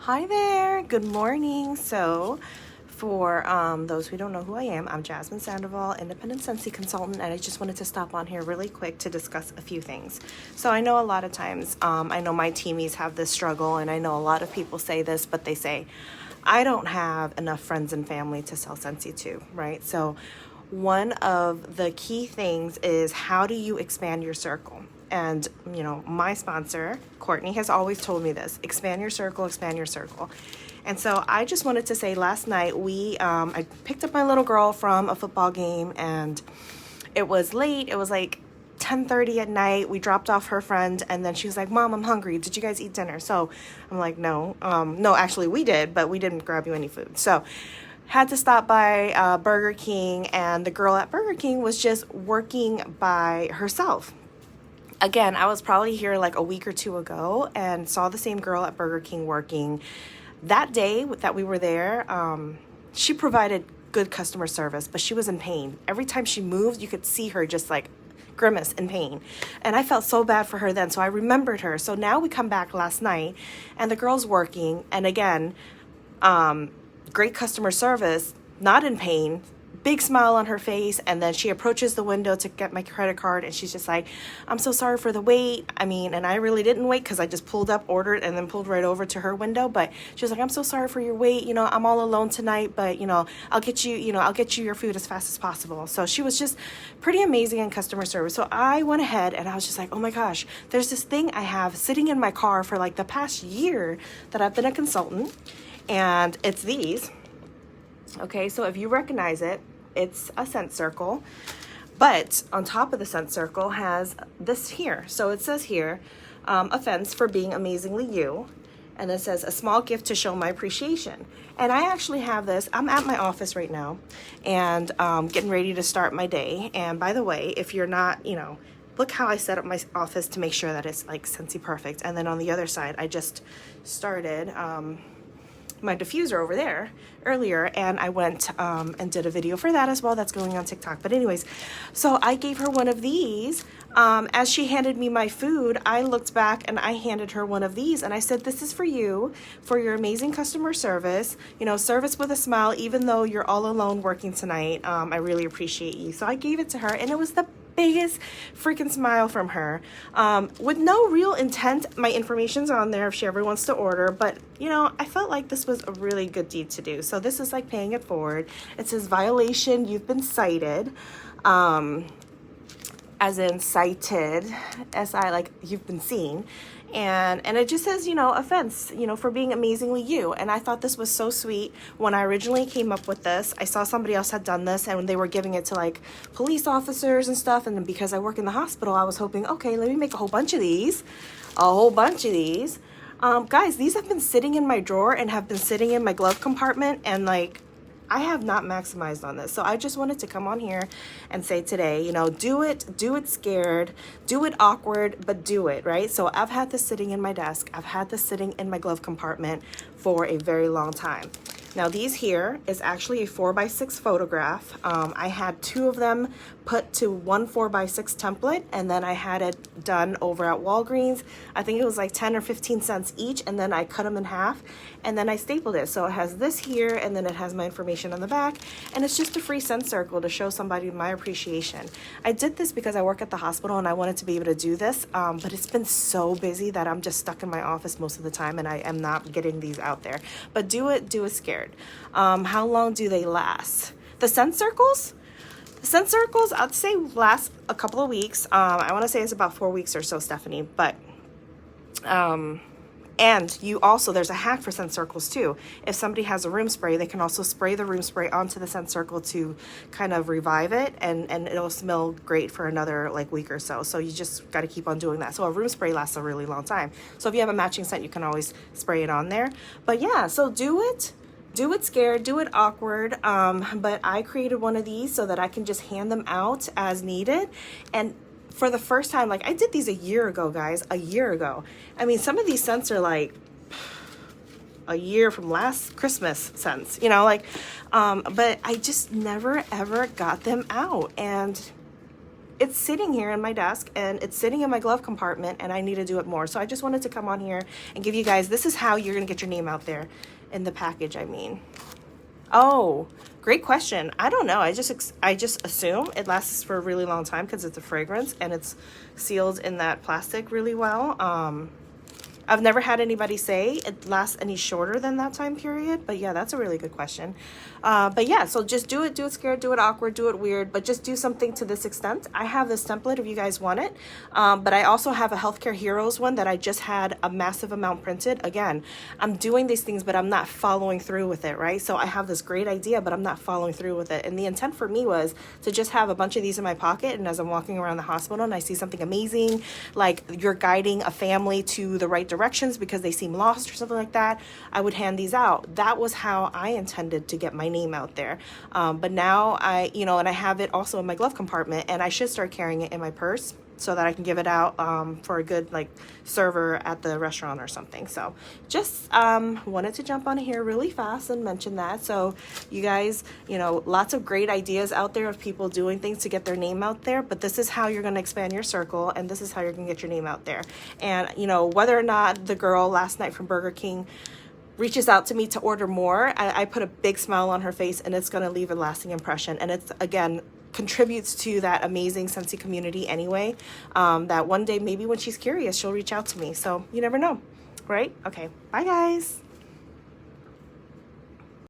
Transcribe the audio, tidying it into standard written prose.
Hi there, good morning. So for those who don't know who I am, I'm Jasmine Sandoval, independent Scentsy consultant, and I just wanted to stop on here really quick to discuss a few things. So I know a lot of times, I know my teamies have this struggle, and I know a lot of people say this, but they say, I don't have enough friends and family to sell Scentsy to, right? So one of the key things is, how do you expand your circle? And, you know, my sponsor, Courtney, has always told me this: expand your circle, expand your circle. And so I just wanted to say, last night I picked up my little girl from a football game, and it was late. It was like 10:30 at night. We dropped off her friend, and then she was like, Mom, I'm hungry. Did you guys eat dinner? So I'm like, no. No, actually we did, but we didn't grab you any food. So had to stop by Burger King, and the girl at Burger King was just working by herself. Again, I was probably here like a week or two ago and saw the same girl at Burger King working. That day that we were there, she provided good customer service, but she was in pain. Every time she moved, you could see her just like grimace in pain. And I felt so bad for her then, so I remembered her. So now we come back last night, and the girl's working, and again, great customer service, not in pain, big smile on her face. And then she approaches the window to get my credit card, and she's just like, I'm so sorry for the wait. And I really didn't wait, because I just pulled up, ordered, and then pulled right over to her window. But she was like, I'm so sorry for your wait. You know, I'm all alone tonight, but I'll get you your food as fast as possible. So she was just pretty amazing in customer service. So I went ahead and I was just like, oh my gosh, there's this thing I have sitting in my car for like the past year that I've been a consultant, and it's these. Okay, so if you recognize it, it's a scent circle, but on top of the scent circle has this here. So it says here, offense for being amazingly you. And it says, a small gift to show my appreciation. And I actually have this. I'm at my office right now, and getting ready to start my day. And by the way, if you're not, look how I set up my office to make sure that it's like Scentsy perfect. And then on the other side, I just started my diffuser over there earlier, and I went and did a video for that as well. That's going on TikTok. But anyways, so I gave her one of these. As she handed me my food, I looked back and I handed her one of these, and I said, this is for you, for your amazing customer service, service with a smile, even though you're all alone working tonight. I really appreciate you. So I gave it to her, and it was the biggest freaking smile from her, with no real intent. My information's on there if she ever wants to order, but I felt like this was a really good deed to do. So this is like paying it forward. It says, violation, you've been cited, as in cited, S-I, like you've been seen. And it just says, offense, for being amazingly you. And I thought this was so sweet. When I originally came up with this, I saw somebody else had done this, and they were giving it to like police officers and stuff. And because I work in the hospital, I was hoping, okay, let me make a whole bunch of these. Guys, these have been sitting in my drawer and have been sitting in my glove compartment, and like, I have not maximized on this. So I just wanted to come on here and say today, do it scared, do it awkward, but do it, right? So I've had this sitting in my desk. I've had this sitting in my glove compartment for a very long time. Now these here is actually a 4x6 photograph. I had two of them put to one 4x6 template, and then I had it done over at Walgreens. I think it was like 10 or 15 cents each, and then I cut them in half, and then I stapled it. So it has this here, and then it has my information on the back, and it's just a free scent circle to show somebody my appreciation. I did this because I work at the hospital, and I wanted to be able to do this, but it's been so busy that I'm just stuck in my office most of the time, and I am not getting these out there. But do it scared. How long do they last? The scent circles? I'd say last a couple of weeks. I want to say it's about 4 weeks or so, Stephanie. But and you also, there's a hack for scent circles too. If somebody has a room spray, they can also spray the room spray onto the scent circle to kind of revive it, and it'll smell great for another like week or so. So you just got to keep on doing that. So a room spray lasts a really long time. So if you have a matching scent, you can always spray it on there. But yeah, so do it scared, do it awkward. But I created one of these so that I can just hand them out as needed. And for the first time, like I did these a year ago, guys, a year ago. Some of these scents are like a year from last Christmas scents, but I just never ever got them out. And it's sitting here in my desk and it's sitting in my glove compartment, and I need to do it more. So I just wanted to come on here and give you guys, this is how you're gonna get your name out there in the package, I mean. Oh, great question. I don't know. I just assume it lasts for a really long time because it's a fragrance and it's sealed in that plastic really well. I've never had anybody say it lasts any shorter than that time period, but yeah, that's a really good question. But yeah, so just do it scared, do it awkward, do it weird, but just do something to this extent. I have this template if you guys want it, but I also have a Healthcare Heroes one that I just had a massive amount printed. Again, I'm doing these things, but I'm not following through with it, right? So I have this great idea, but I'm not following through with it. And the intent for me was to just have a bunch of these in my pocket, and as I'm walking around the hospital and I see something amazing, like you're guiding a family to the right directions because they seem lost or something like that, I would hand these out. That was how I intended to get my name out there. But now and I have it also in my glove compartment, and I should start carrying it in my purse so that I can give it out for a good server at the restaurant or something. So just wanted to jump on here really fast and mention that. So you guys, lots of great ideas out there of people doing things to get their name out there, but this is how you're going to expand your circle, and this is how you're going to get your name out there. And whether or not the girl last night from Burger King reaches out to me to order more, I put a big smile on her face, and it's going to leave a lasting impression. And it's, again, contributes to that amazing Scentsy community anyway, that one day maybe when she's curious she'll reach out to me. So you never know, right? Okay, bye guys.